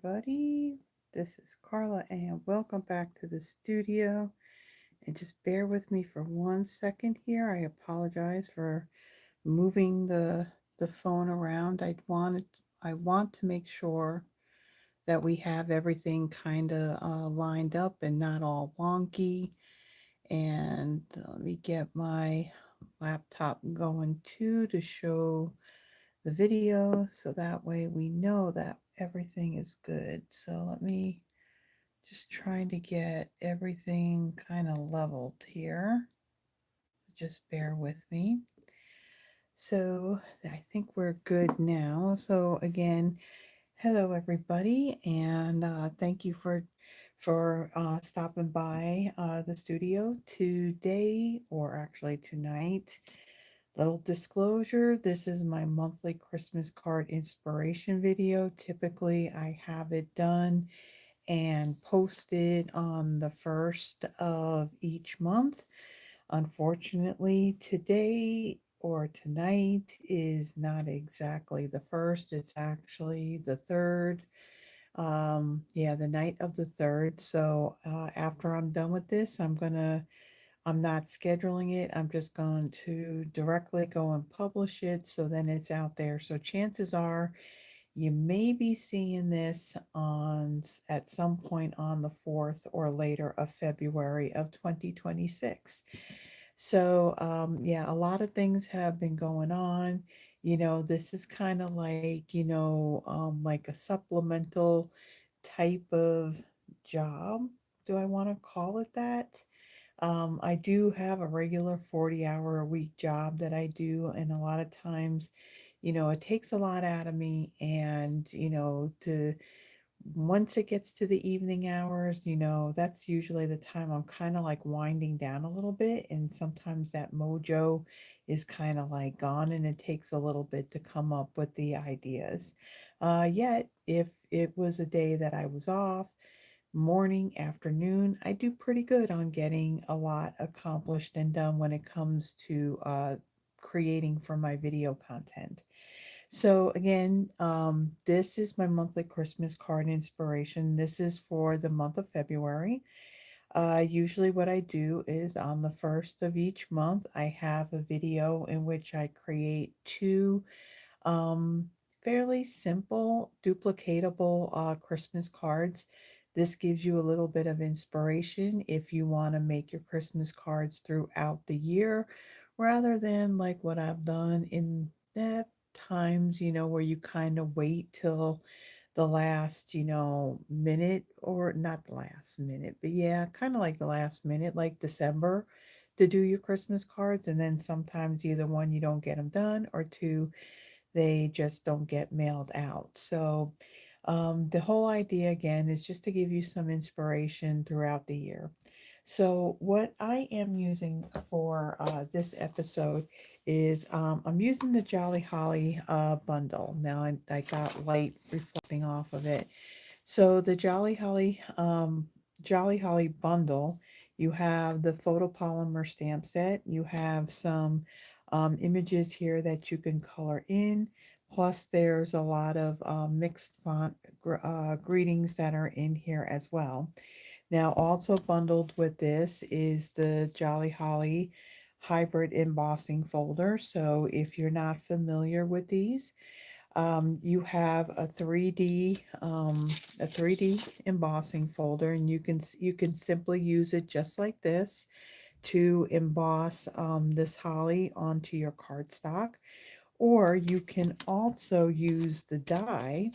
everybody. This is Carla, and welcome back to the studio. And just bear with me for 1 second here. I apologize for moving the phone around. I want to make sure that we have everything kind of lined up and not all wonky. And let me get my laptop going too to show the video so that way we know that everything is good. So let me just trying to get everything kind of leveled here. Just bear with me. So I think we're good now. So again, hello everybody, and thank you for stopping by the studio today, or actually tonight. Little disclosure, this is my monthly Christmas card inspiration video. Typically, I have it done and posted on the first of each month. Unfortunately, today or tonight is not exactly the first, it's actually the third. Yeah, the night of the third. So after I'm done with this, I'm not scheduling it. I'm just going to directly go and publish it. So then it's out there. So chances are you may be seeing this at some point on the 4th or later of February of 2026. So yeah, a lot of things have been going on. This is kind of like, like a supplemental type of job. Do I want to call it that? I do have a regular 40-hour a week job that I do, and a lot of times, it takes a lot out of me, and to once it gets to the evening hours, that's usually the time I'm kind of like winding down a little bit, and sometimes that mojo is kind of like gone, and it takes a little bit to come up with the ideas. Yet, if it was a day that I was off, morning, afternoon, I do pretty good on getting a lot accomplished and done when it comes to creating for my video content. So again, this is my monthly Christmas card inspiration. This is for the month of February. Usually what I do is on the first of each month, I have a video in which I create two um, fairly simple, duplicatable Christmas cards. This gives you a little bit of inspiration if you want to make your Christmas cards throughout the year, rather than like what I've done in the times, where you kind of wait till the last, minute, or not the last minute, but yeah, kind of like the last minute, like December, to do your Christmas cards. And then sometimes either one, you don't get them done, or two, they just don't get mailed out. So, the whole idea again is just to give you some inspiration throughout the year. So, what I am using for this episode is I'm using the Jolly Holly bundle. Now, I got light reflecting off of it. So, the Jolly Holly bundle, you have the photopolymer stamp set, you have some images here that you can color in. Plus, there's a lot of mixed font greetings that are in here as well. Now, also bundled with this is the Jolly Holly hybrid embossing folder. So, if you're not familiar with these, you have a 3D embossing folder, and you can simply use it just like this to emboss this holly onto your cardstock, or you can also use the die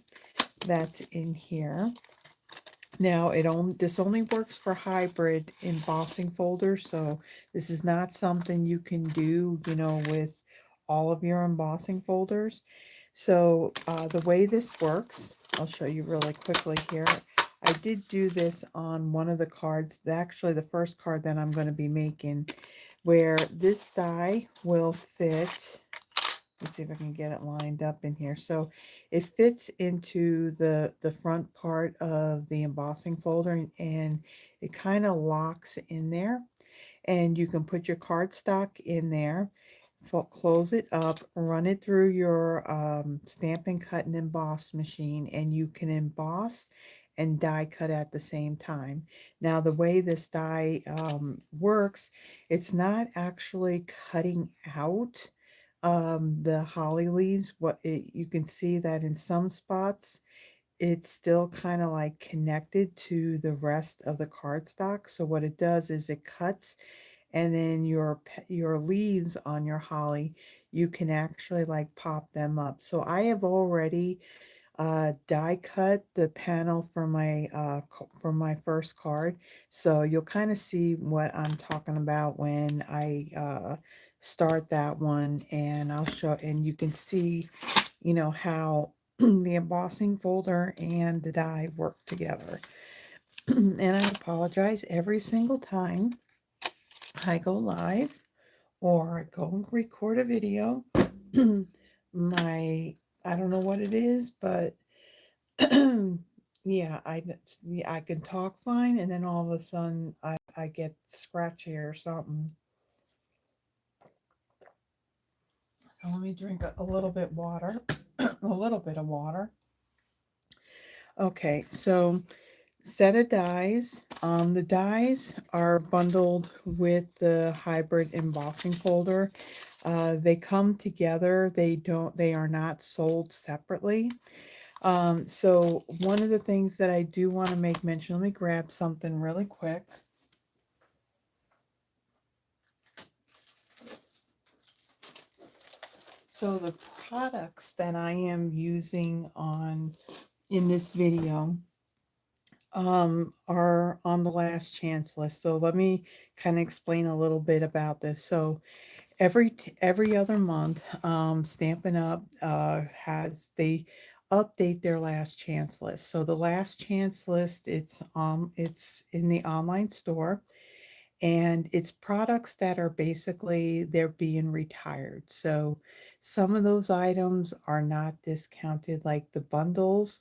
that's in here. Now, this only works for hybrid embossing folders, so this is not something you can do, with all of your embossing folders. So the way this works, I'll show you really quickly here. I did do this on one of the cards, actually the first card that I'm going to be making, where this die will fit. Let's see if I can get it lined up in here. So it fits into the front part of the embossing folder, and it kind of locks in there. And you can put your cardstock in there. close it up, run it through your Stampin' Cut and Emboss machine, and you can emboss and die cut at the same time. Now, the way this die works, it's not actually cutting out the holly leaves. You can see that in some spots, it's still kind of like connected to the rest of the cardstock. So what it does is it cuts, and then your leaves on your holly, you can actually like pop them up. So I have already die cut the panel for my first card, so you'll kind of see what I'm talking about when I start that one, and I'll show, and you can see, you know, how the embossing folder and the die work together. And I apologize every single time I go live or I go and record a video. I don't know what it is, but yeah, I can talk fine, and then all of a sudden I get scratchy or something. So let me drink a little bit water, a little bit of water. Okay, so set of dies. The dies are bundled with the hybrid embossing folder. They come together. They are not sold separately. So one of the things that I do want to make mention, let me grab something really quick. So the products that I am using in this video are on the last chance list. So let me kind of explain a little bit about this. So every other month, Stampin' Up they update their last chance list. So the last chance list, it's in the online store, and it's products that are basically they're being retired. So some of those items are not discounted, like the bundles.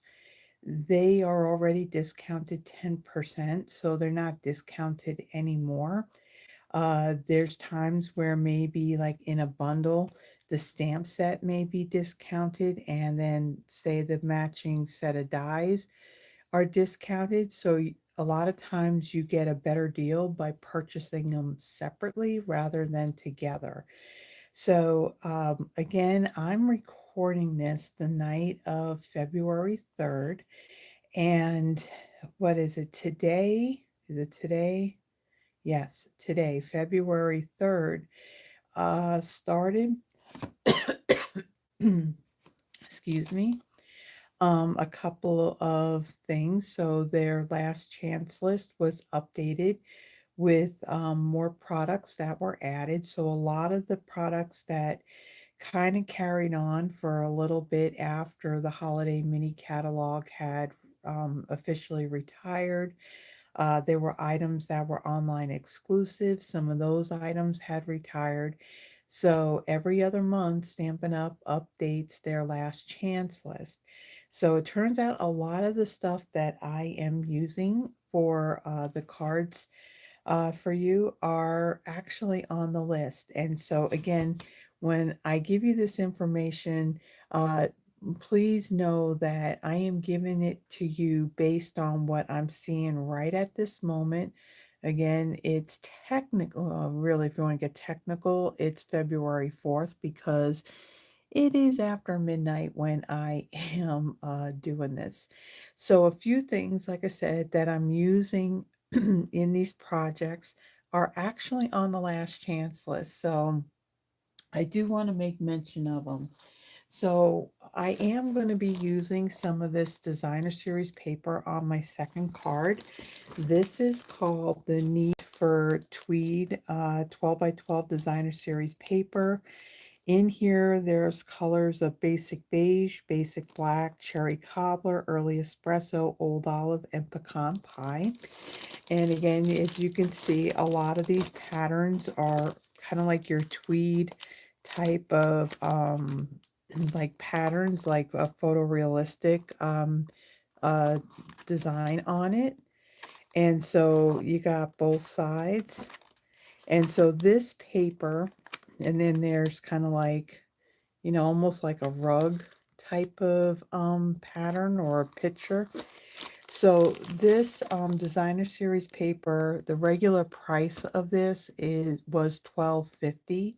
They are already discounted 10%, so they're not discounted anymore. There's times where maybe like in a bundle, the stamp set may be discounted, and then say the matching set of dies are discounted. So a lot of times you get a better deal by purchasing them separately rather than together. So again, I'm recording this the night of February 3rd. And what is it today? Is it today? Yes, today, February 3rd, started, excuse me, a couple of things. So their last chance list was updated with more products that were added. So a lot of the products that kind of carried on for a little bit after the holiday mini catalog had officially retired. There were items that were online exclusive. Some of those items had retired. So every other month, Stampin' Up updates their last chance list. So it turns out a lot of the stuff that I am using for the cards for you are actually on the list. And so again, when I give you this information, please know that I am giving it to you based on what I'm seeing right at this moment. Again, it's technical, really, if you want to get technical, it's February 4th because it is after midnight when I am doing this. So a few things, like I said, that I'm using in these projects are actually on the last chance list. So I do want to make mention of them. So I am going to be using some of this designer series paper on my second card. This is called the Need for Tweed 12 by 12 designer series paper. In here, there's colors of basic beige, basic black, cherry cobbler, early espresso, old olive, and pecan pie. And again, as you can see, a lot of these patterns are kind of like your tweed type of like patterns, like a photorealistic design on it. And so you got both sides. And so this paper And then there's kind of like, you know, almost like a rug type of pattern or a picture. So this designer series paper, the regular price of this was $12.50.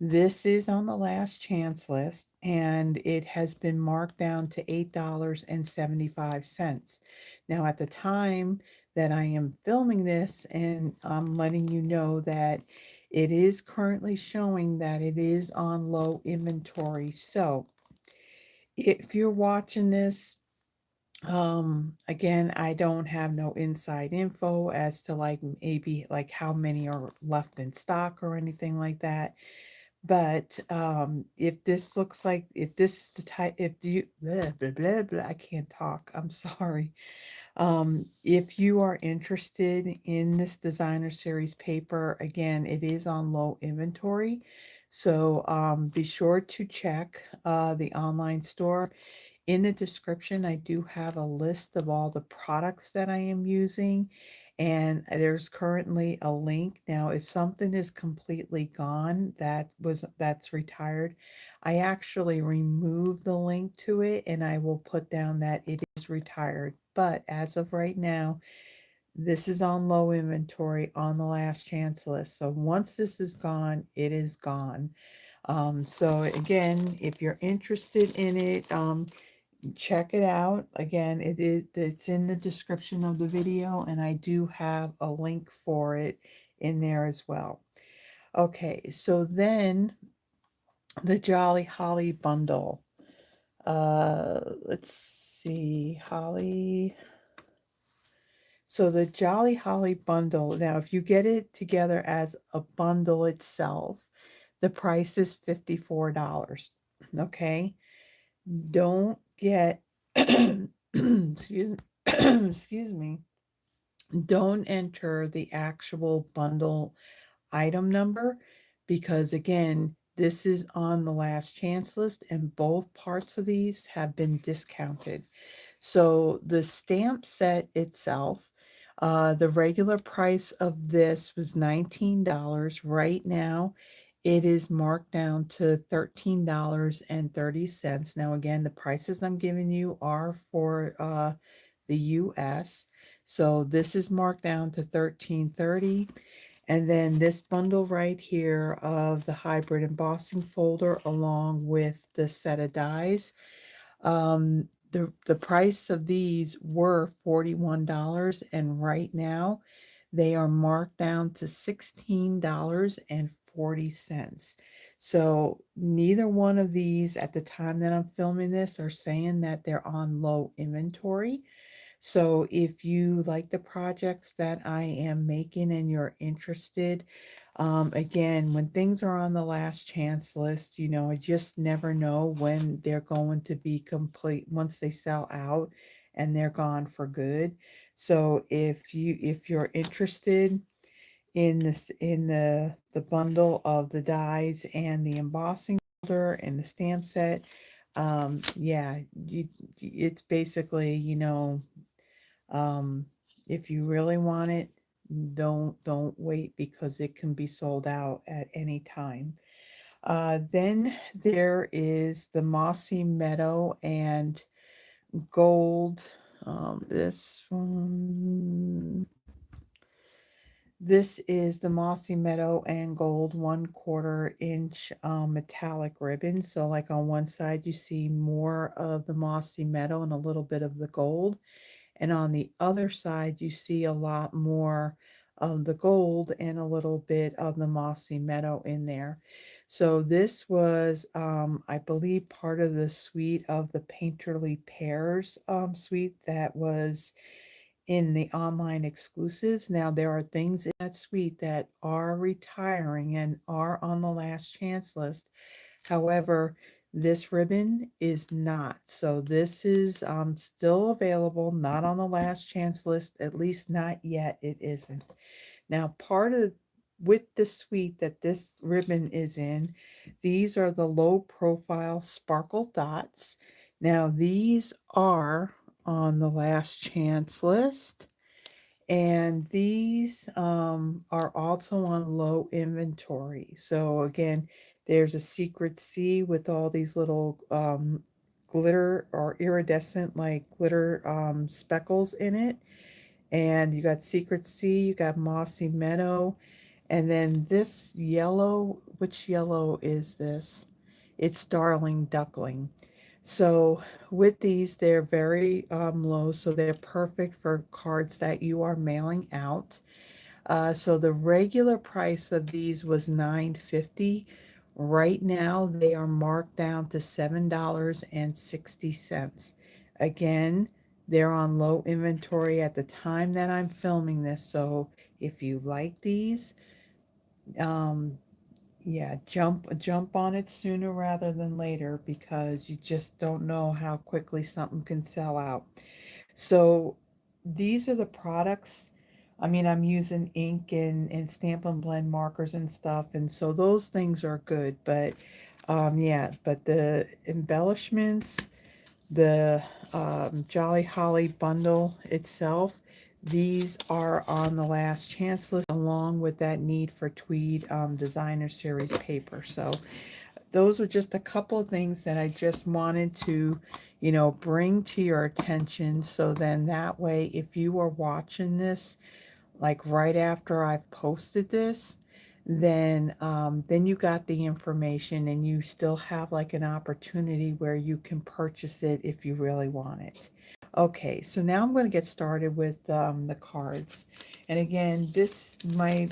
This is on the last chance list, and it has been marked down to $8.75. Now, at the time that I am filming this, and I'm letting you know that it is currently showing that it is on low inventory. So, if you're watching this, again, I don't have no inside info as to like maybe like how many are left in stock or anything like that. But if this looks like, if this is the type, if you blah, blah, blah, blah, I can't talk, I'm sorry. If you are interested in this designer series paper, again, it is on low inventory. So be sure to check the online store. In the description, I do have a list of all the products that I am using, and there's currently a link. Now, if something is completely gone, that's retired, I actually removed the link to it, and I will put down that it is retired. But as of right now, this is on low inventory on the last chance list. So once this is gone, it is gone. So again, if you're interested in it, check it out. Again, it's in the description of the video, and I do have a link for it in there as well. Okay, so then the Jolly Holly bundle. Let's see, Holly. So the Jolly Holly bundle, now if you get it together as a bundle itself, the price is $54. Okay? Don't get excuse, excuse me. Don't enter the actual bundle item number, because again, this is on the last chance list and both parts of these have been discounted. So the stamp set itself, the regular price of this was $19. Right now, it is marked down to $13.30. Now, again, the prices I'm giving you are for the US. So this is marked down to $13.30. And then this bundle right here of the hybrid embossing folder along with the set of dies, the price of these were $41, and right now they are marked down to $16.40. So neither one of these at the time that I'm filming this are saying that they're on low inventory. So if you like the projects that I am making and you're interested, again, when things are on the last chance list, you know, I just never know when they're going to be complete once they sell out and they're gone for good. So if you're interested in this, in the bundle of the dies and the embossing folder and the stamp set, yeah, it's basically, you know, um, if you really want it, don't wait, because it can be sold out at any time. Then there is the Mossy Meadow and Gold. This one, this is the Mossy Meadow and Gold 1/4 inch metallic ribbon. So like on one side you see more of the Mossy Meadow and a little bit of the gold. And on the other side, you see a lot more of the gold and a little bit of the Mossy Meadow in there. So this was, I believe, part of the suite of the Painterly Pears suite that was in the online exclusives. Now, there are things in that suite that are retiring and are on the last chance list. However, this ribbon is not. So this is still available, not on the last chance list, at least not yet. It isn't. Now, part of with the suite that this ribbon is in, these are the low profile sparkle dots. Now, these are on the last chance list. And these are also on low inventory. So again, there's a secret C with all these little glitter or iridescent like glitter speckles in it. And you got secret C, you got Mossy Meadow, and then this yellow, which yellow is this? It's Darling Duckling. So with these, they're very low, so they're perfect for cards that you are mailing out. So the regular price of these was $9.50. Right now, they are marked down to $7.60. Again, they're on low inventory at the time that I'm filming this. So if you like these, um, yeah, jump on it sooner rather than later because you just don't know how quickly something can sell out. So these are the products. I mean, I'm using ink and stamp and blend markers and stuff, and so those things are good. But yeah, but the embellishments, the Jolly Holly bundle itself, these are on the last chance list along with that Need for Tweed designer series paper. So those were just a couple of things that I just wanted to, bring to your attention. So then that way, if you are watching this, like right after I've posted this, then you got the information and you still have like an opportunity where you can purchase it if you really want it. Okay, so now I'm going to get started with the cards. And again, this my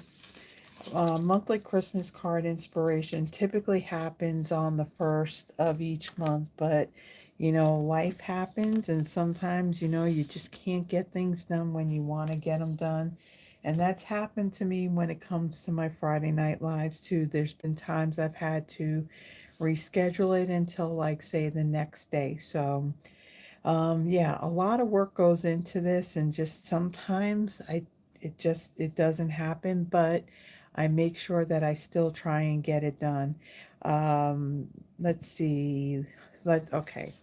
monthly Christmas card inspiration typically happens on the first of each month, but life happens, and sometimes you just can't get things done when you want to get them done. And that's happened to me when it comes to my Friday night lives too. There's been times I've had to reschedule it until, like, say, the next day. So yeah, a lot of work goes into this, and just sometimes it doesn't happen, but I make sure that I still try and get it done. Let's see. Okay.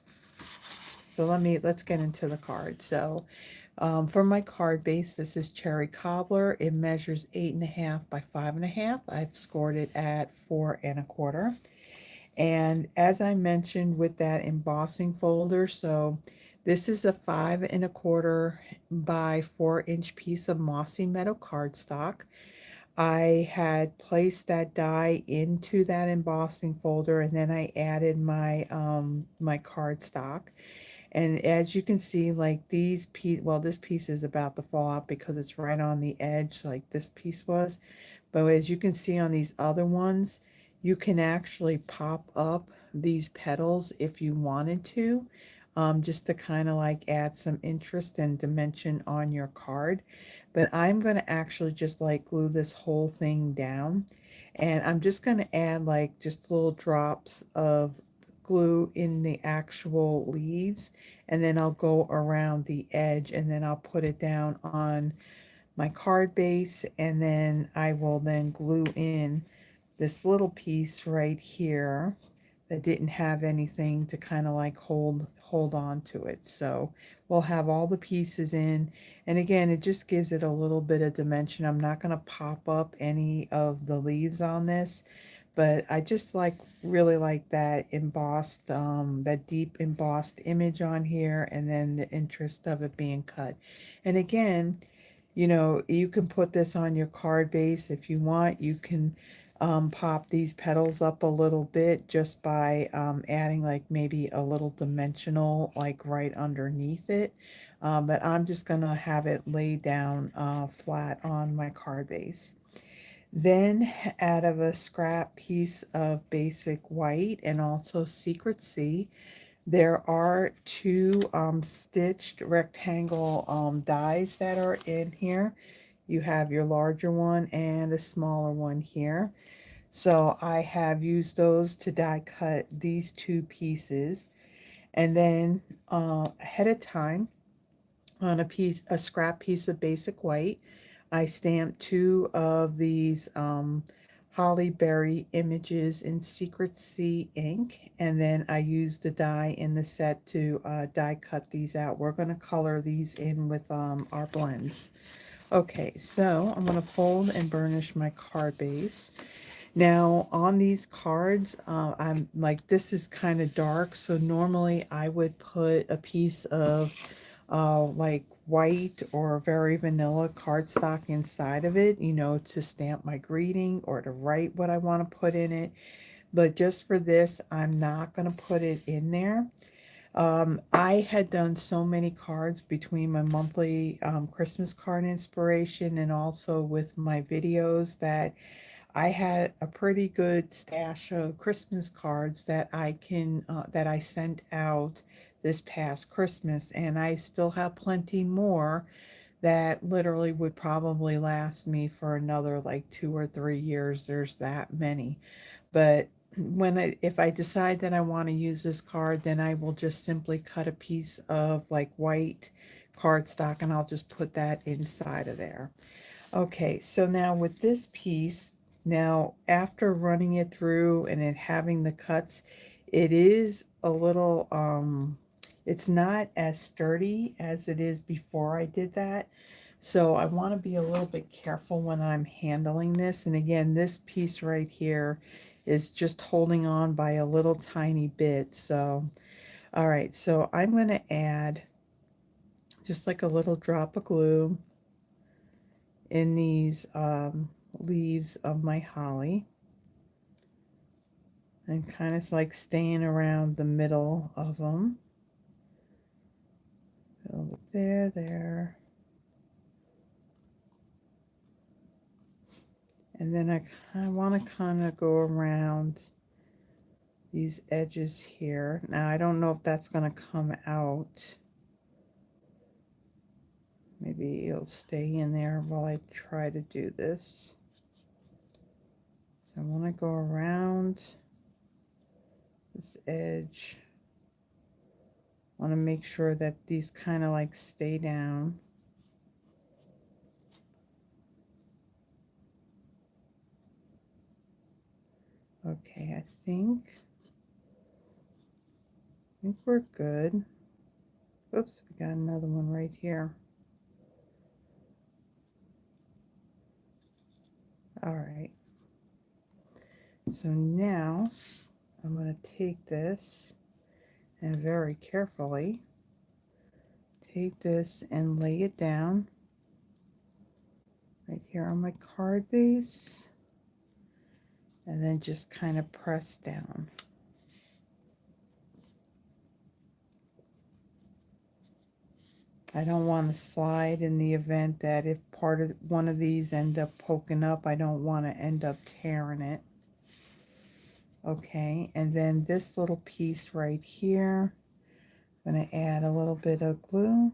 So let's get into the card. So for my card base, this is Cherry Cobbler. It measures 8.5 by 5.5. I've scored it at 4 1/4. And as I mentioned with that embossing folder, so this is a 5 1/4 by 4 inch piece of Mossy Meadow cardstock. I had placed that die into that embossing folder, and then I added my cardstock. And as you can see, like this piece is about to fall out because it's right on the edge, like this piece was. But as you can see on these other ones, you can actually pop up these petals if you wanted to, just to kind of like add some interest and dimension on your card. But I'm going to actually just like glue this whole thing down. And I'm just going to add like just little drops of glue in the actual leaves. And then I'll go around the edge and then I'll put it down on my card base, and then I will then glue in this little piece right here that didn't have anything to kind of like hold on to it. So we'll have all the pieces in, and again, it just gives it a little bit of dimension. I'm not going to pop up any of the leaves on this, but I just really like that embossed, that deep embossed image on here, and then the interest of it being cut. And again, you can put this on your card base if you want. You can pop these petals up a little bit just by adding like maybe a little dimensional like right underneath it. But I'm just going to have it laid down flat on my card base. Then out of a scrap piece of basic white and also Secret C, there are two stitched rectangle dies that are in here. You have your larger one and a smaller one here. So I have used those to die cut these two pieces. And then ahead of time, on a scrap piece of basic white, I stamped two of these holly berry images in Secret C ink, and then I used the die in the set to die cut these out. We're going to color these in with our blends. Okay, so I'm going to fold and burnish my card base. Now on these cards, I'm like, this is kind of dark, so normally I would put a piece of like white or very vanilla cardstock inside of it, you know, to stamp my greeting or to write what I want to put in it. But just for this, I'm not going to put it in there. I had done so many cards between my monthly Christmas card inspiration and also with my videos that I had a pretty good stash of Christmas cards that that I sent out this past Christmas, and I still have plenty more that literally would probably last me for another like 2 or 3 years. There's that many. But if I decide that I want to use this card, then I will just simply cut a piece of like white cardstock and I'll just put that inside of there. Okay, so now with this piece, now after running it through and it having the cuts, it is a little, it's not as sturdy as it is before I did that. So I want to be a little bit careful when I'm handling this. And again, this piece right here is just holding on by a little tiny bit. So, all right, so I'm going to add just like a little drop of glue in these leaves of my holly, and kind of like staying around the middle of them. A little bit there. And then I want to kind of go around these edges here. Now I don't know if that's going to come out. Maybe it'll stay in there while I try to do this. So I want to go around this edge. I want to make sure that these kind of like stay down. Okay, I think we're good. Oops, we got another one right here. All right. So now I'm going to take this and very carefully take this and lay it down right here on my card base, and then just kind of press down. I don't want to slide in the event that if part of one of these end up poking up, I don't want to end up tearing it. Okay, and then this little piece right here, I'm going to add a little bit of glue,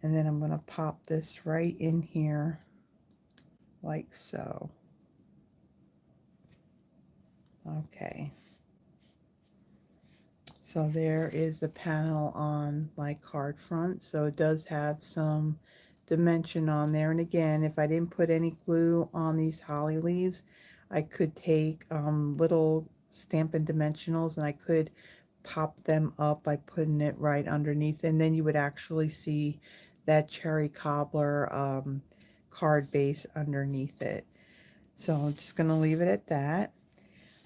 and then I'm going to pop this right in here like so. Okay, so there is the panel on my card front. So it does have some dimension on there, and again, if I didn't put any glue on these holly leaves, I could take little Stampin' Dimensionals and I could pop them up by putting it right underneath, and then you would actually see that cherry cobbler card base underneath it. So I'm just going to leave it at that.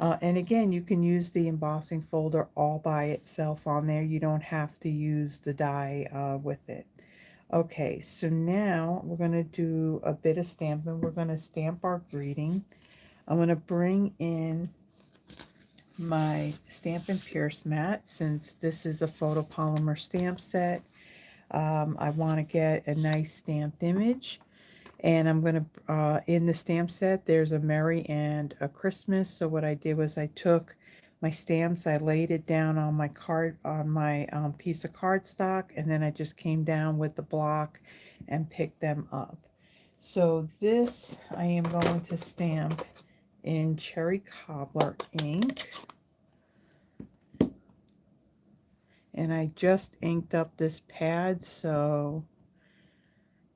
And again, you can use the embossing folder all by itself on there. You don't have to use the die with it. Okay, so now we're going to do a bit of stamping. We're going to stamp our greeting. I'm going to bring in my Stampin' Pierce mat, since this is a photopolymer stamp set. I want to get a nice stamped image, and I'm going to, in the stamp set, there's a Merry and a Christmas. So what I did was I took my stamps, I laid it down on my card, on my piece of cardstock, and then I just came down with the block and picked them up. So this I am going to stamp in Cherry Cobbler ink. And I just inked up this pad, so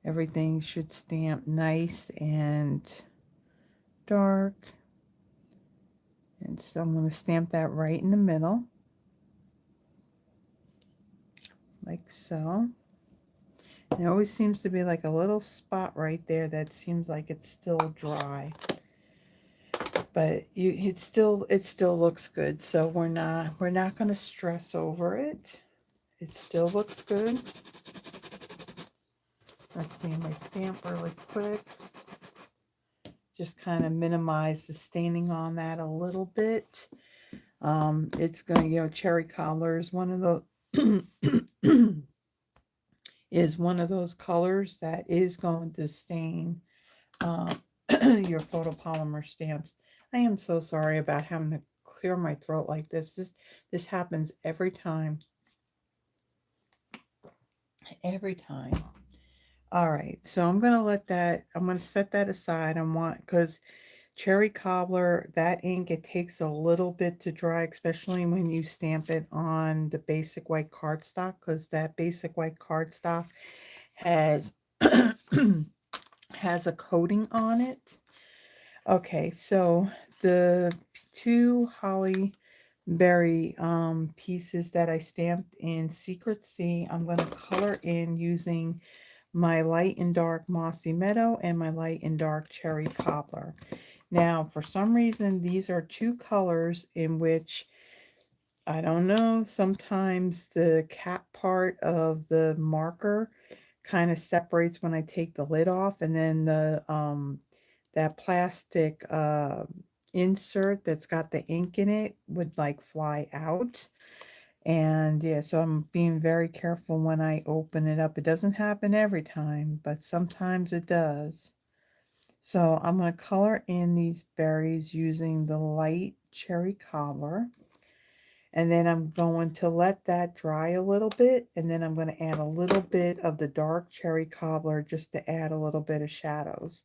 everything should stamp nice and dark. And so I'm going to stamp that right in the middle, like so. There always seems to be like a little spot right there that seems like it's still dry. But it still looks good. So we're not going to stress over it. It still looks good. I'll clean my stamp really quick. Just kind of minimize the staining on that a little bit. It's going to, cherry cobbler is one of the is one of those colors that is going to stain your photopolymer stamps. I am so sorry about having to clear my throat like this. This happens every time. Every time. All right, so I'm going to set that aside. Because cherry cobbler, that ink, it takes a little bit to dry, especially when you stamp it on the basic white cardstock, because that basic white cardstock has has a coating on it. Okay, so the two holly berry pieces that I stamped in Secret Sea, I'm going to color in using my light and dark Mossy Meadow and my light and dark Cherry Cobbler. Now, for some reason, these are two colors in which, I don't know, sometimes the cap part of the marker kind of separates when I take the lid off, and then the that plastic insert that's got the ink in it would like fly out. And yeah, so I'm being very careful when I open it up. It doesn't happen every time, but sometimes it does. So I'm going to color in these berries using the light cherry cobbler. And then I'm going to let that dry a little bit. And then I'm going to add a little bit of the dark cherry cobbler just to add a little bit of shadows.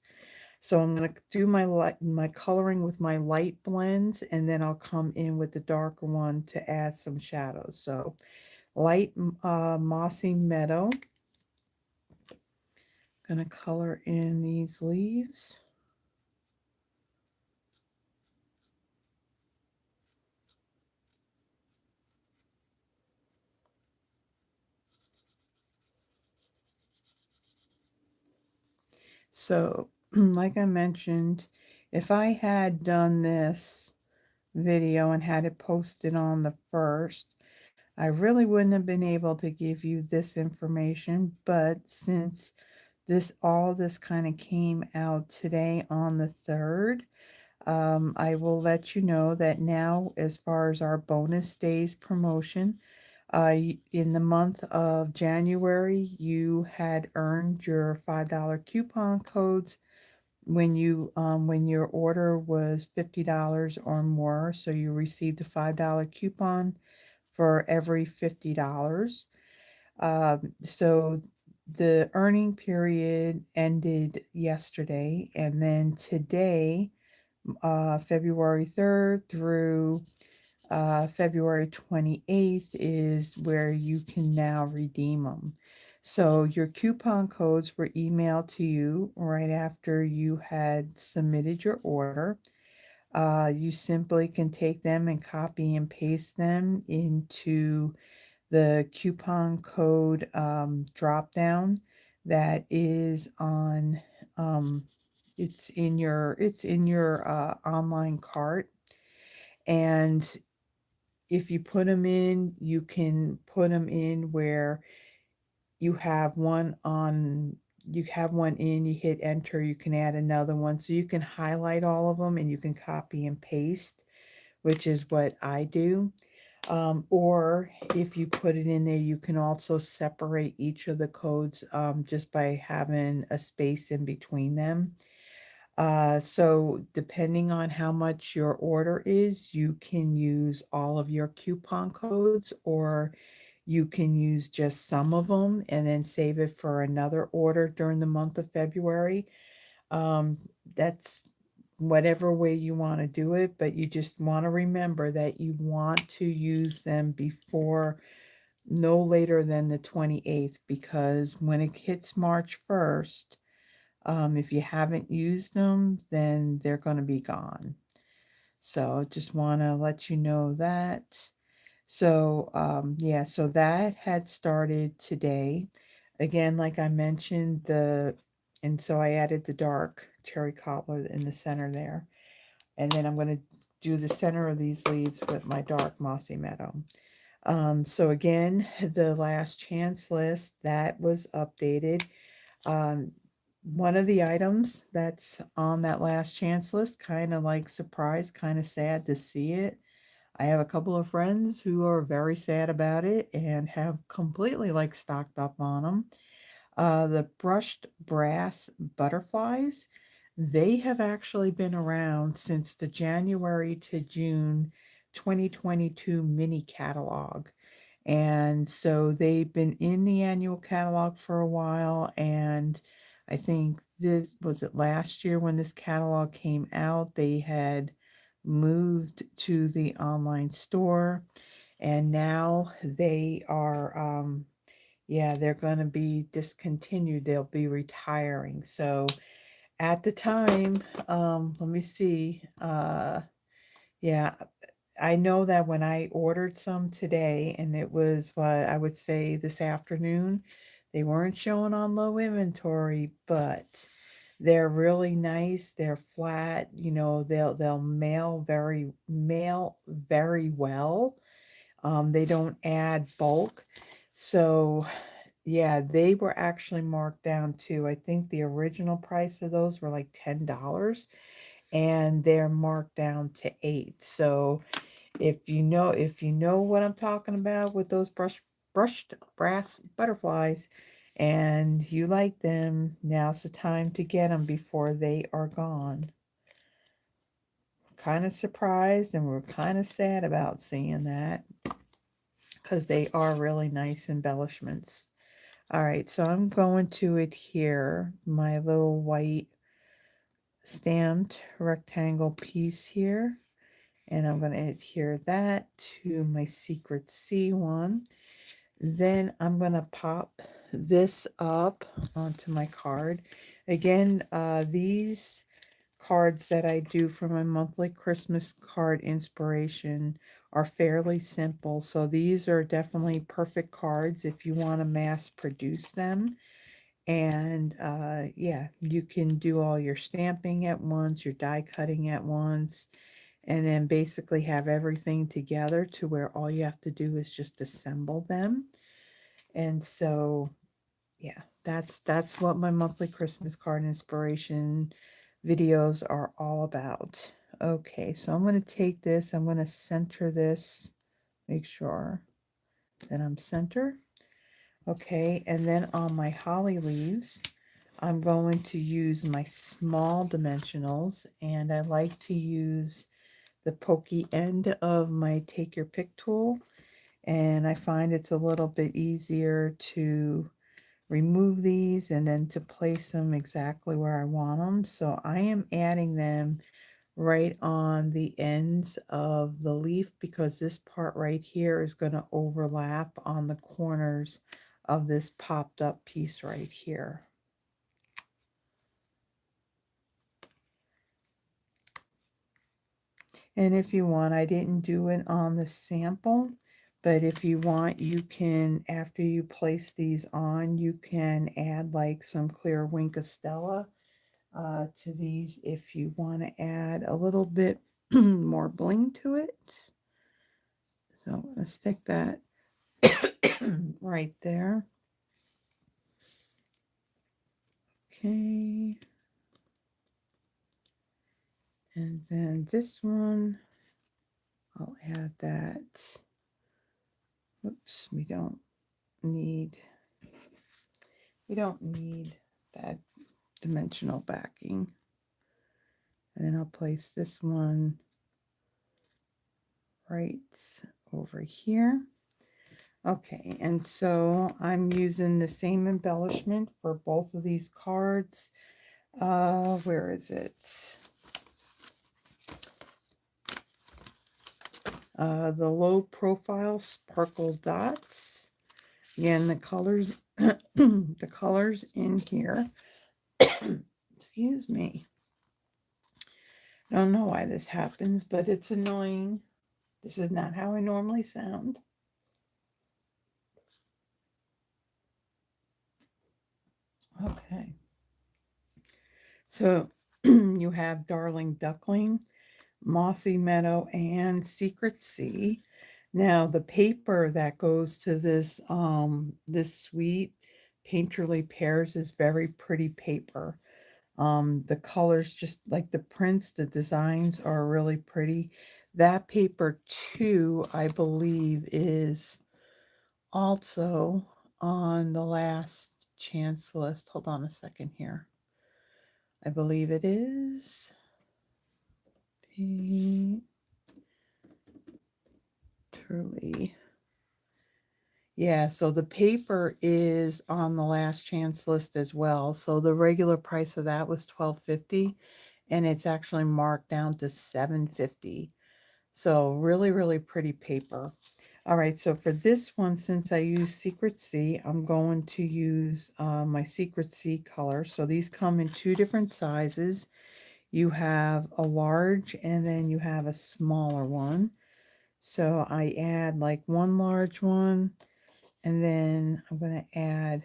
So I'm going to do my coloring with my light blends, and then I'll come in with the darker one to add some shadows. So light Mossy Meadow. Going to color in these leaves. So, like I mentioned, if I had done this video and had it posted on the 1st, I really wouldn't have been able to give you this information, but since all this kind of came out today on the 3rd, I will let you know that now, as far as our bonus days promotion, in the month of January, you had earned your $5 coupon codes when your order was $50 or more. So you received a $5 coupon for every $50. So the earning period ended yesterday, and then today, February 3rd through February 28th is where you can now redeem them. So your coupon codes were emailed to you right after you had submitted your order. You simply can take them and copy and paste them into the coupon code drop down that is on it's in your online cart. And if you put them in, you can put them in where you have one on, you have one in, you hit enter, you can add another one. So you can highlight all of them and you can copy and paste, which is what I do. Or if you put it in there, you can also separate each of the codes just by having a space in between them. So depending on how much your order is, you can use all of your coupon codes, or you can use just some of them and then save it for another order during the month of February. That's whatever way you want to do it, but you just want to remember that you want to use them before no later than the 28th, because when it hits March 1st, if you haven't used them, then they're going to be gone. So just want to let you know that. So yeah, so that had started today. Again, like I mentioned, and so I added the dark cherry cobbler in the center there. And then I'm going to do the center of these leaves with my dark mossy meadow. So again, the last chance list that was updated. Um, One of the items that's on that last chance list, kind of like surprised, kind of sad to see it. I have a couple of friends who are very sad about it and have completely like stocked up on them. The brushed brass butterflies, they have actually been around since the January to June 2022 mini catalog. And so they've been in the annual catalog for a while. And I think this was it last year when this catalog came out, they had moved to the online store. And now they are, yeah, they're going to be discontinued. They'll be retiring. So at the time, let me see. Yeah, I know that when I ordered some today, and it was what I would say this afternoon, they weren't showing on low inventory, but they're really nice. They're flat, you know, they'll mail very well. They don't add bulk. So yeah, they were actually marked down too. I think the original price of those were like $10 and they're marked down to 8. So if you know what I'm talking about with those brushed brass butterflies and you like them, now's the time to get them before they are gone. Kind of surprised and we're kind of sad about seeing that because they are really nice embellishments. All right, so I'm going to adhere my little white stamped rectangle piece here. And I'm going to adhere that to my secret C one. Then I'm going to pop this up onto my card. Again, these cards that I do for my monthly Christmas card inspiration are fairly simple. So these are definitely perfect cards if you want to mass produce them. And yeah, you can do all your stamping at once, your die cutting at once, and then basically have everything together to where all you have to do is just assemble them. And so yeah, that's what my monthly Christmas card inspiration videos are all about. Okay, so I'm going to take this, I'm going to center this, make sure that I'm centered. Okay, and then on my holly leaves, I'm going to use my small dimensionals, and I like to use the pokey end of my take your pick tool, and I find it's a little bit easier to remove these and then to place them exactly where I want them. So I am adding them right on the ends of the leaf because this part right here is going to overlap on the corners of this popped up piece right here. And if you want, I didn't do it on the sample, but if you want, you can, after you place these on, you can add like some clear Wink of Stella to these if you want to add a little bit more bling to it. So I'm going to stick that right there. Okay. And then this one, I'll add that. Oops, we don't need that dimensional backing. And then I'll place this one right over here. Okay, and so I'm using the same embellishment for both of these cards. Where is it? The low profile sparkle dots. Again, the colors, the colors in here. Excuse me. I don't know why this happens, but it's annoying. This is not how I normally sound. Okay. So you have Darling Duckling, Mossy Meadow, and Secret Sea. Now the paper that goes to this sweet Painterly Pears is very pretty paper. The colors, just like the prints, the designs are really pretty. That paper too, I believe, is also on the last chance list. Hold on a second here. I believe it is. Painterly. Yeah, so the paper is on the last chance list as well. So the regular price of that was $12.50, and it's actually marked down to $7.50. So really, really pretty paper. All right, so for this one, since I use Secret Sea, I'm going to use my Secret Sea color. So these come in two different sizes. You have a large and then you have a smaller one. So I add like one large one, and then I'm going to add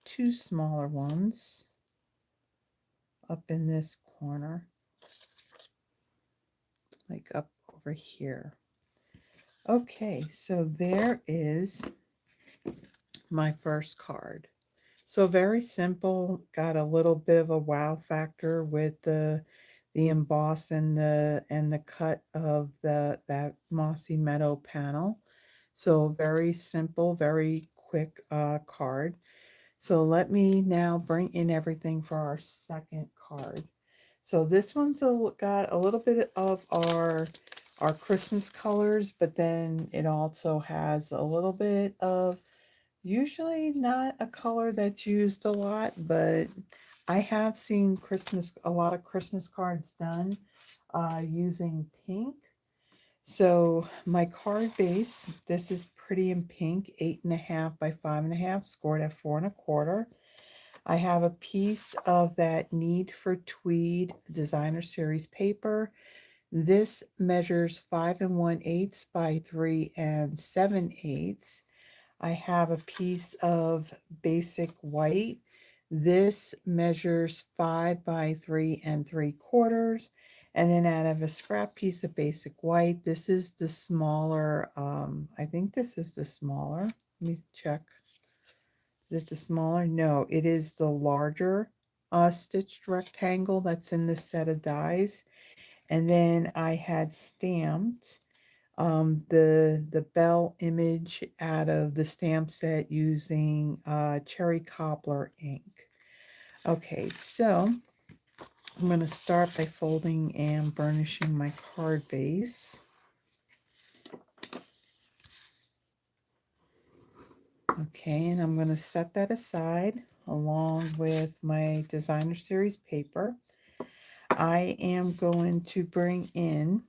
two smaller ones up in this corner, like up over here. Okay, so there is my first card. So very simple, got a little bit of a wow factor with the emboss and the cut of that Mossy Meadow panel. So very simple, very quick card. So let me now bring in everything for our second card. So this one's got a little bit of our Christmas colors, but then it also has a little bit of, usually not a color that's used a lot, but I have seen a lot of Christmas cards done using pink. So my card base, this is pretty in pink, 8.5 by 5.5, scored at 4.25. I have a piece of that Need for Tweed Designer Series paper. This measures 5 1/8 by 3 7/8. I have a piece of basic white. This measures 5 by 3 3/4. And then I have a scrap piece of basic white. This is the smaller, I think this is the smaller. Let me check. Is it the smaller? No, it is the larger stitched rectangle that's in this set of dies. And then I had stamped the bell image out of the stamp set using cherry cobbler ink. Okay, so I'm going to start by folding and burnishing my card base. Okay, and I'm going to set that aside along with my Designer Series paper. I am going to bring in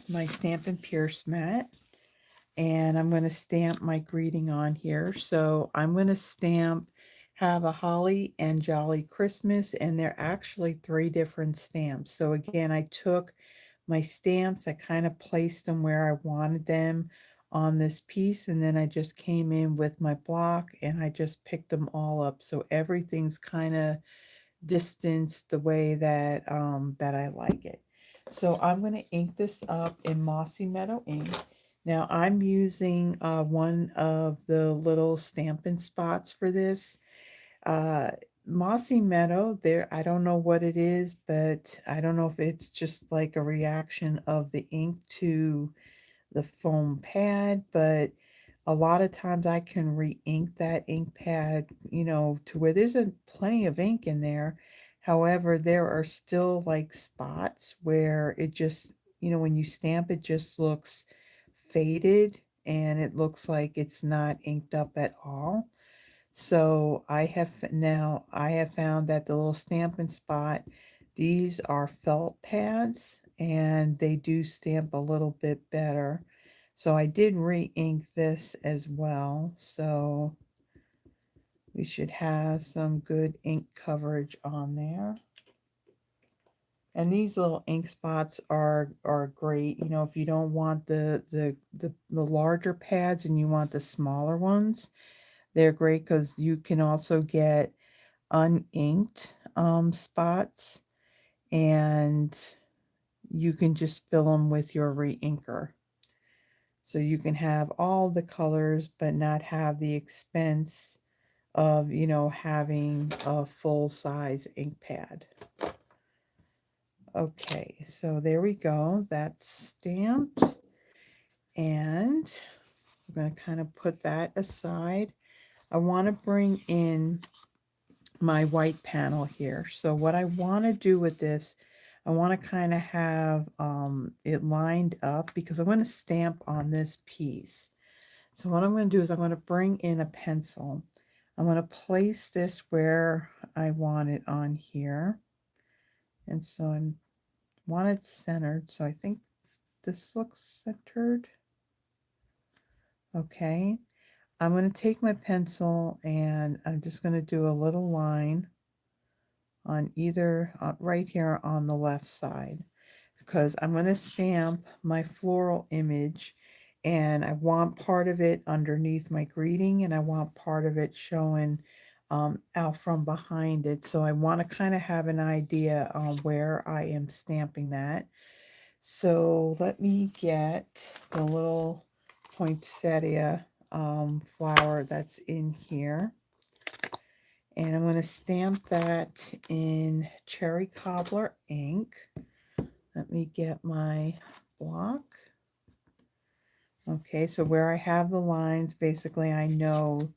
my Stampin' Pierce mat, and I'm going to stamp my greeting on here. So I'm going to stamp Have a Holly and Jolly Christmas, and they're actually 3 different stamps. So again, I took my stamps, I kind of placed them where I wanted them on this piece, and then I just came in with my block and I just picked them all up. So everything's kind of distanced the way that that I like it. So I'm going to ink this up in Mossy Meadow ink. Now I'm using one of the little Stampin' Spots for this. Uh, Mossy Meadow, there, I don't know what it is, but I don't know if it's just like a reaction of the ink to the foam pad, but a lot of times I can re-ink that ink pad, to where there's plenty of ink in there. However, there are still like spots where it just, when you stamp, it just looks faded and it looks like it's not inked up at all. So I have found that the little Stampin' Spot, these are felt pads and they do stamp a little bit better. So I did re-ink this as well. So we should have some good ink coverage on there. And these little ink spots are great. If you don't want the larger pads and you want the smaller ones, They're great because you can also get uninked spots, and you can just fill them with your reinker. So you can have all the colors but not have the expense of, having a full size ink pad. Okay, so there we go. That's stamped. And we're going to kind of put that aside. I want to bring in my white panel here. So what I want to do with this, I want to kind of have it lined up because I'm going to stamp on this piece. So what I'm going to do is I'm going to bring in a pencil. I'm going to place this where I want it on here. And so I want it centered. So I think this looks centered. Okay. I'm going to take my pencil and I'm just going to do a little line on either, right here on the left side, because I'm going to stamp my floral image, and I want part of it underneath my greeting and I want part of it showing out from behind it. So I want to kind of have an idea on where I am stamping that. So let me get the little poinsettia flower that's in here. And I'm going to stamp that in Cherry Cobbler ink. Let me get my block. Okay, so where I have the lines, basically I know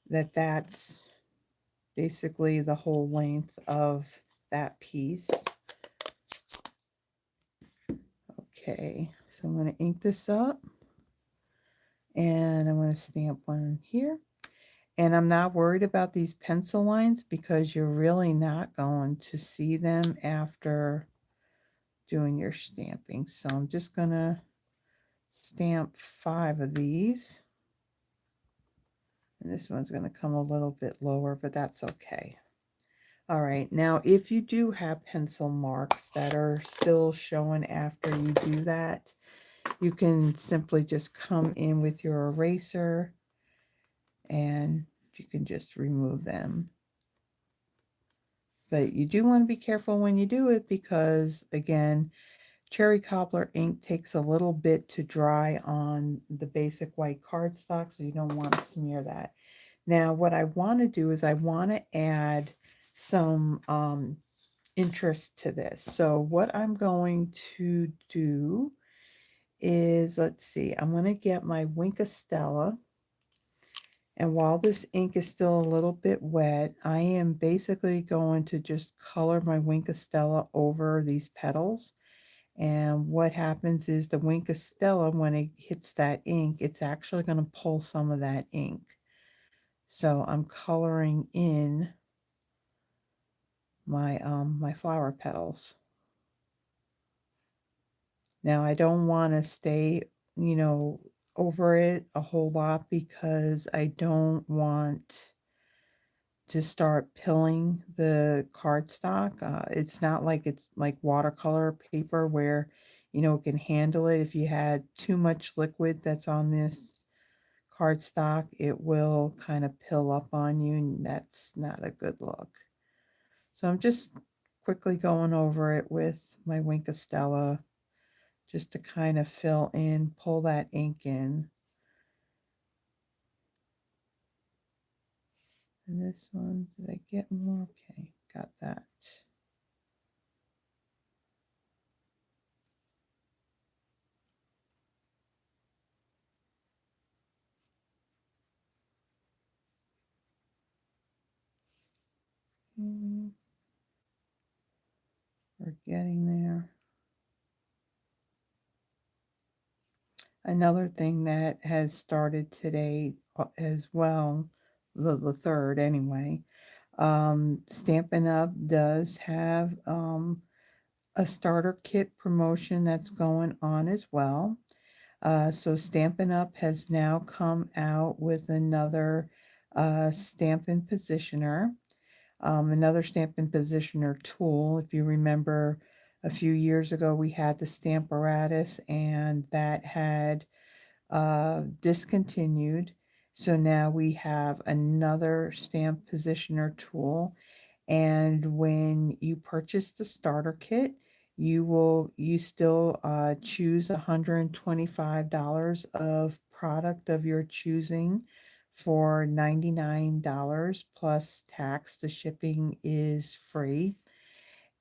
that that's basically the whole length of that piece. Okay, so I'm going to ink this up. And I'm going to stamp one here. And I'm not worried about these pencil lines because you're really not going to see them after doing your stamping. So I'm just going to stamp 5 of these. And this one's going to come a little bit lower, but that's okay. All right, now if you do have pencil marks that are still showing after you do that, you can simply just come in with your eraser and you can just remove them. But you do want to be careful when you do it because, again, Cherry Cobbler ink takes a little bit to dry on the basic white cardstock, so you don't want to smear that. Now, what I want to do is I want to add some interest to this. So what I'm going to do is, let's see, I'm going to get my Stella. And while this ink is still a little bit wet, I am basically going to just color my Stella over these petals. And what happens is the Stella, when it hits that ink, it's actually going to pull some of that ink. So I'm coloring in my my flower petals. Now I don't want to stay, over it a whole lot because I don't want to start pilling the cardstock. It's not like it's like watercolor paper where, it can handle it. If you had too much liquid that's on this cardstock, it will kind of pill up on you, and that's not a good look. So I'm just quickly going over it with my Stella just to kind of fill in, pull that ink in. And this one, did I get more? Okay, got that. We're getting there. Another thing that has started today as well, the 3rd anyway, Stampin' Up! Does have a starter kit promotion that's going on as well. So Stampin' Up! Has now come out with another Stampin' Positioner. Another Stampin' Positioner tool. If you remember, a few years ago we had the Stamparatus, and that had discontinued, So now we have another stamp positioner tool. And when you purchase the starter kit, you still choose $125 of product of your choosing for $99 plus tax. The shipping is free.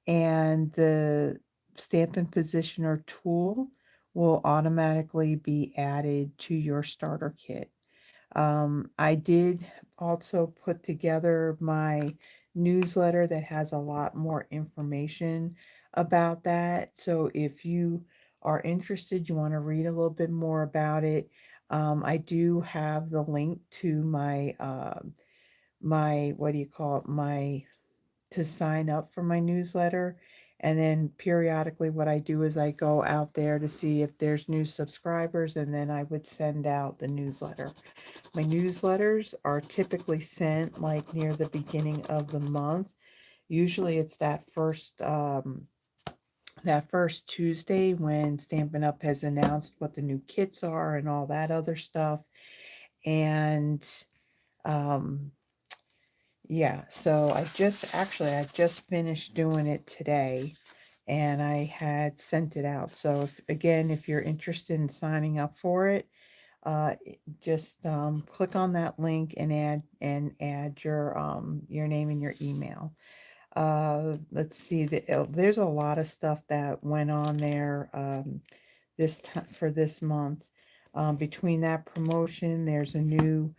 And the Stampin' Positioner tool will automatically be added to your starter kit. I did also put together my newsletter that has a lot more information about that. So if you are interested, you want to read a little bit more about it, I do have the link to my what do you call it, my to sign up for my newsletter. And then periodically what I do is I go out there to see if there's new subscribers, and then I would send out the newsletter. My newsletters are typically sent like near the beginning of the month. Usually it's that first Tuesday when Stampin' Up has announced what the new kits are and all that other stuff. And um, yeah, so I just finished doing it today, and I had sent it out. So if you're interested in signing up for it, uh, just click on that link and add your name and your email. Let's see, there's a lot of stuff that went on there this time for this month. Between that promotion, there's a new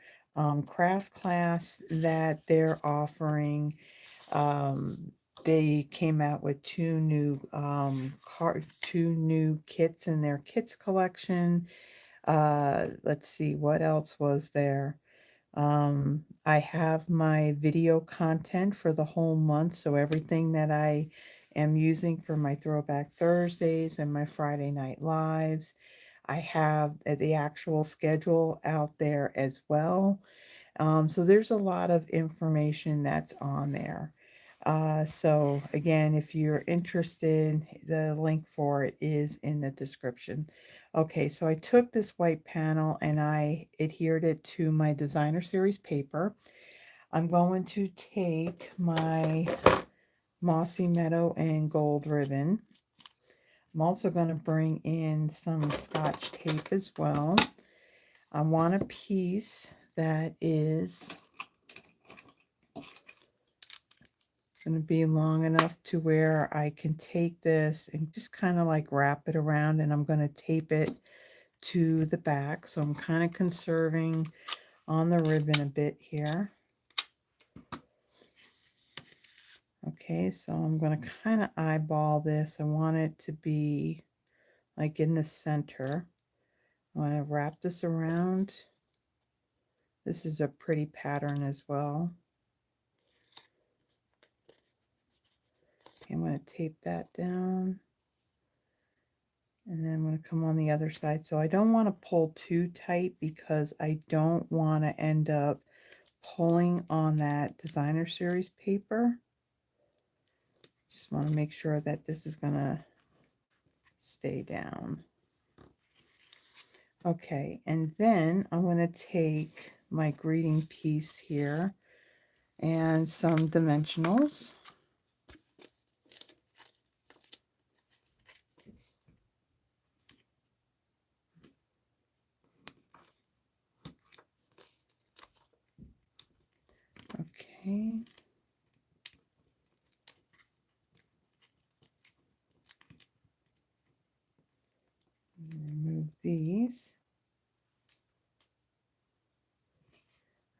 craft class that they're offering. Um, they came out with two new kits in their kits collection. Let's see, what else was there? I have my video content for the whole month, so everything that I am using for my Throwback Thursdays and my Friday Night Lives, I have the actual schedule out there as well. So there's a lot of information that's on there. So again, if you're interested, the link for it is in the description. Okay, so I took this white panel and I adhered it to my designer series paper. I'm going to take my Mossy Meadow and gold ribbon. I'm also going to bring in some Scotch tape as well. I want a piece that is going to be long enough to where I can take this and just kind of like wrap it around, and I'm going to tape it to the back. So I'm kind of conserving on the ribbon a bit here. Okay, so I'm going to kind of eyeball this. I want it to be like in the center. I want to wrap this around. This is a pretty pattern as well. Okay, I'm going to tape that down. And then I'm going to come on the other side. So I don't want to pull too tight because I don't want to end up pulling on that designer series paper. Just want to make sure that this is going to stay down. Okay, and then I'm going to take my greeting piece here and some dimensionals. Okay. Remove these.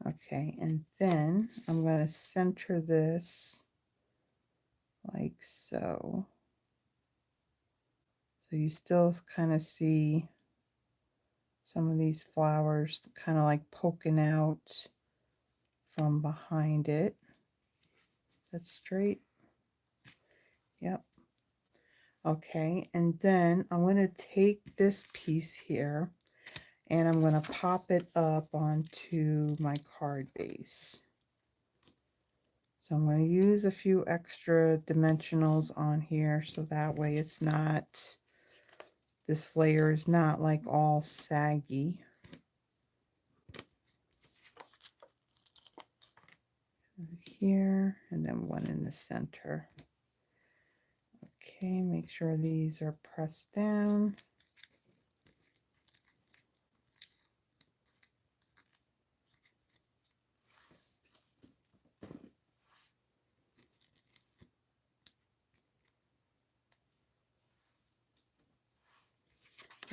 Okay, and then I'm going to center this like so. So you still kind of see some of these flowers kind of like poking out from behind it. That's straight. Yep. Okay, and then I'm going to take this piece here and I'm going to pop it up onto my card base. So I'm going to use a few extra dimensionals on here so that way it's not, this layer is not like all saggy. here and then one in the center. Okay, make sure these are pressed down.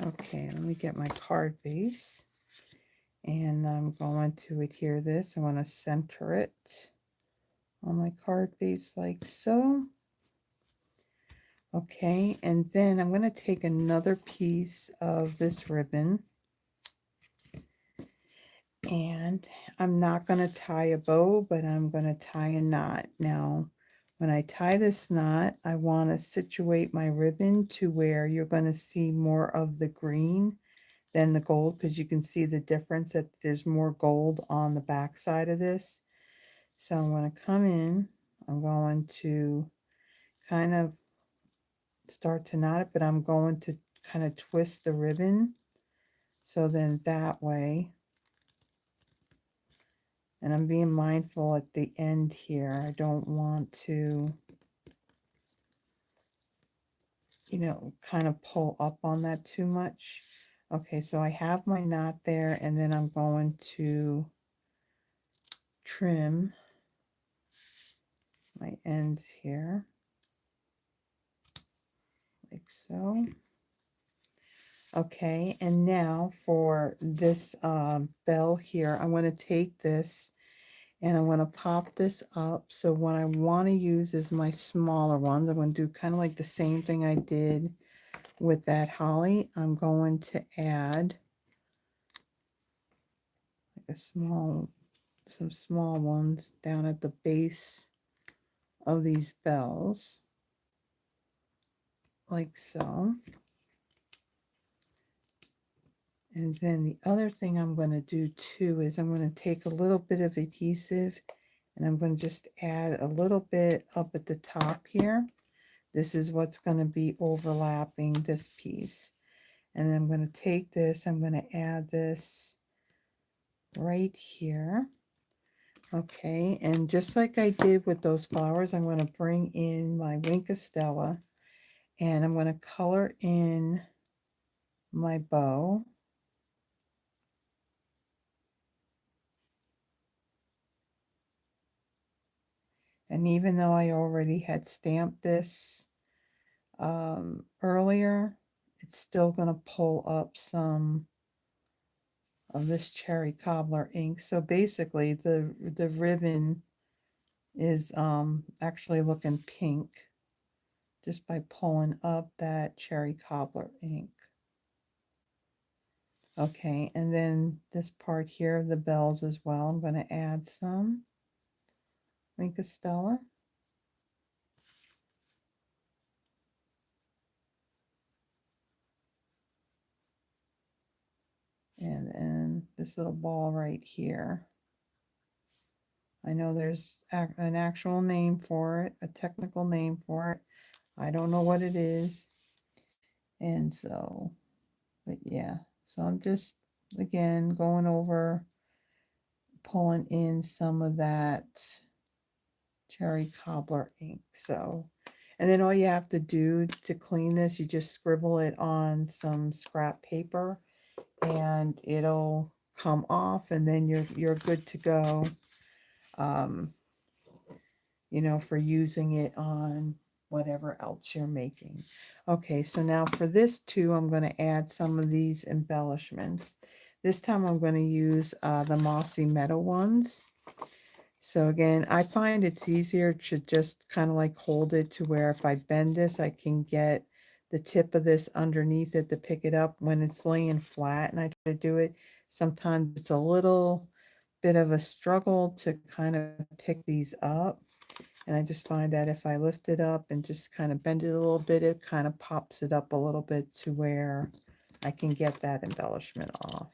Okay, let me get my card base, and I'm going to adhere this. I want to center it on my card base like so. Okay, and then I'm going to take another piece of this ribbon, and I'm not going to tie a bow, but I'm going to tie a knot. Now, when I tie this knot, I want to situate my ribbon to where you're going to see more of the green than the gold, because you can see the difference that there's more gold on the back side of this. So I'm going to come in, I'm going to kind of start to knot it, but I'm going to kind of twist the ribbon, so then that way, and I'm being mindful at the end here, I don't want to, you know, kind of pull up on that too much. Okay, so I have my knot there, and then I'm going to trim my ends here like so. Okay, and now for this bell here, I'm going to take this and I'm going to pop this up. So what I want to use is my smaller ones. I'm going to do kind of like the same thing I did with that holly. I'm going to add like some small ones down at the base of these bells, like so. And then the other thing I'm going to do too is I'm going to take a little bit of adhesive and I'm going to just add a little bit up at the top here. This is what's going to be overlapping this piece. And then I'm going to take this, I'm going to add this right here. Okay, and just like I did with those flowers, I'm going to bring in my Wink of Stella and I'm going to color in my bow. And even though I already had stamped this earlier, it's still going to pull up some of this cherry cobbler ink. So basically the ribbon is actually looking pink just by pulling up that cherry cobbler ink. Okay, and then this part here, the bells as well, I'm going to add some Wink of Stella. And then this little ball right here. I know there's an actual name for it, a technical name for it. I don't know what it is. And so, but yeah, so I'm just, again, going over, pulling in some of that cherry cobbler ink. So, and then all you have to do to clean this, you just scribble it on some scrap paper and it'll come off, and then you're good to go. You know, for using it on whatever else you're making. Okay, so now for this too, I'm going to add some of these embellishments. This time I'm going to use the Mossy Meadow ones. So again, I find it's easier to just kind of like hold it to where if I bend this, I can get the tip of this underneath it to pick it up. When it's laying flat and I try to do it, sometimes it's a little bit of a struggle to kind of pick these up. And I just find that if I lift it up and just kind of bend it a little bit, it kind of pops it up a little bit to where I can get that embellishment off.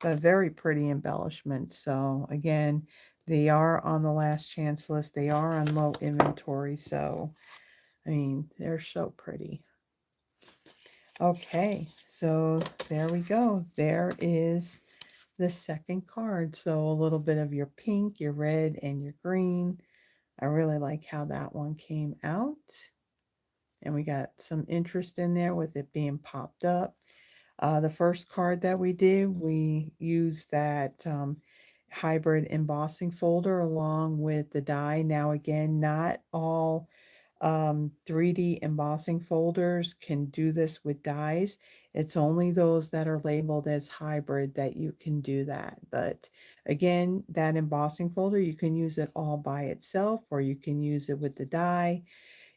But a very pretty embellishment. So again, they are on the last chance list. They are on low inventory. So, I mean, they're so pretty. Okay, so there we go. There is the second card. So a little bit of your pink, your red, and your green. I really like how that one came out. And we got some interest in there with it being popped up. The first card that we did, we used that hybrid embossing folder along with the die. Now again, not all 3D embossing folders can do this with dies. It's only those that are labeled as hybrid that you can do that. But again, that embossing folder, you can use it all by itself or you can use it with the die.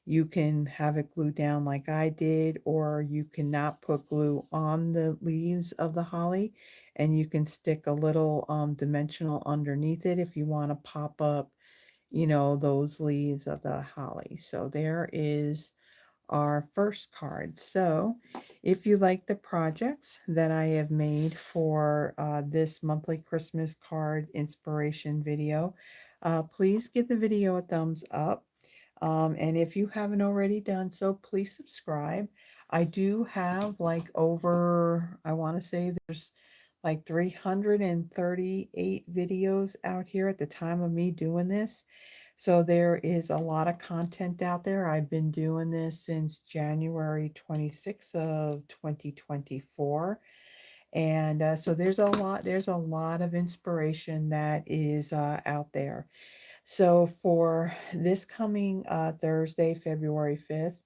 You can have it glued down like I did, or you cannot put glue on the leaves of the holly, and you can stick a little dimensional underneath it if you want to pop up, you know, those leaves of the holly. So there is our first card. So if you like the projects that I have made for this monthly Christmas card inspiration video, please give the video a thumbs up. And if you haven't already done so, please subscribe. I do have like over, I want to say there's like 338 videos out here at the time of me doing this. So there is a lot of content out there. I've been doing this since January 26th of 2024. And so there's a lot of inspiration that is out there. So for this coming Thursday, February 5th,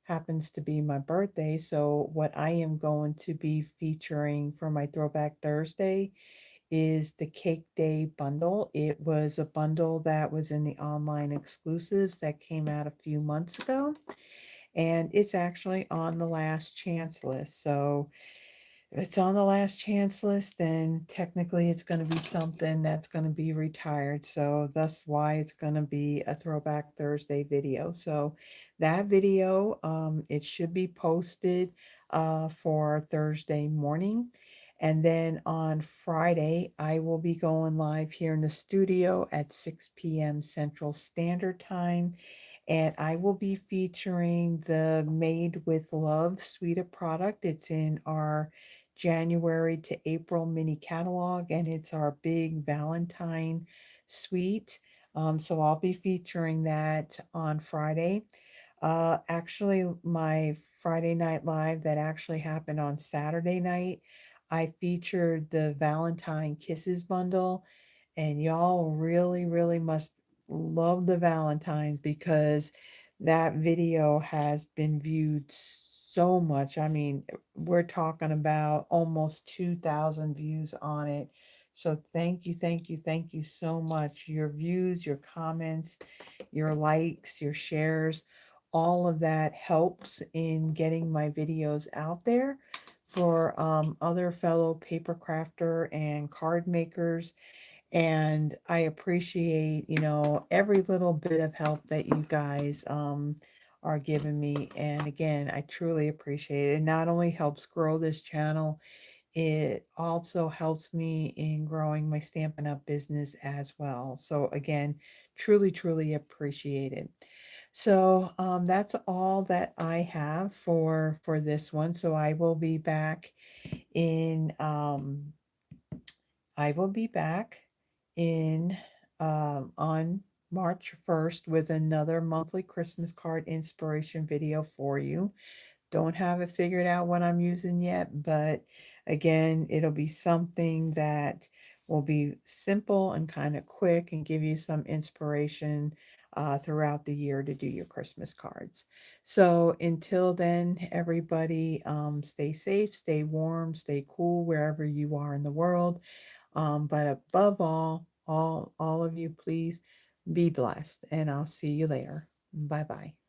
happens to be my birthday. So what I am going to be featuring for my Throwback Thursday is the Cake Day bundle. It was a bundle that was in the online exclusives that came out a few months ago. And it's actually on the last chance list. So if it's on the last chance list, then technically it's going to be something that's going to be retired. So that's why it's going to be a Throwback Thursday video. So that video, it should be posted for Thursday morning. And then on Friday, I will be going live here in the studio at 6 p.m. Central Standard Time. And I will be featuring the Made with Love suite of product. It's in our January to April mini catalog, and it's our big Valentine suite. So I'll be featuring that on Friday. Actually, my Friday Night Live that actually happened on Saturday night, I featured the Valentine Kisses bundle, and y'all really, really must love the Valentines because that video has been viewed so much. I mean, we're talking about almost 2,000 views on it. So thank you, thank you, thank you so much. Your views, your comments, your likes, your shares, all of that helps in getting my videos out there for other fellow paper crafter and card makers. And I appreciate, you know, every little bit of help that you guys are giving me. And again, I truly appreciate it. It not only helps grow this channel, it also helps me in growing my Stampin' Up! Business as well. So again, truly, truly appreciate it. So that's all that I have for this one. So in I will be back in on March 1st with another monthly Christmas card inspiration video for you. Don't have it figured out what I'm using yet, but again, it'll be something that will be simple and kind of quick and give you some inspiration throughout the year to do your Christmas cards. So until then, everybody, stay safe, stay warm, stay cool wherever you are in the world. But above all of you, please be blessed, and I'll see you later. Bye bye.